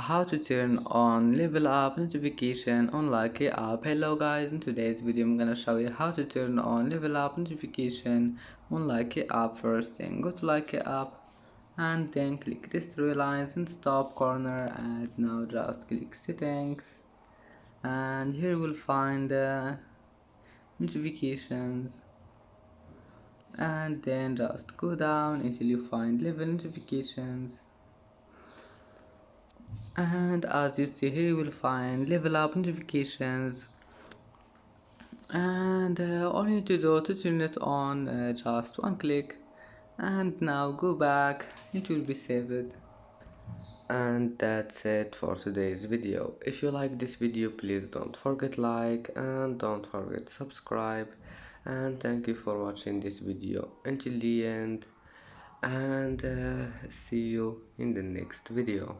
how to turn on level up notification on Likee app. Hello guys, in today's video I'm gonna show you how to turn on level up notification on Likee app. First thing, go to Likee app and then click these three lines in the top corner, and now just click settings, and here we'll find notifications, and then just go down until you find level notifications. And as you see here, you will find level up notifications, and all you need to do to turn it on, just one click, and now go back, it will be saved. And that's it for today's video. If you like this video, please don't forget like and don't forget subscribe, and thank you for watching this video until the end, and see you in the next video.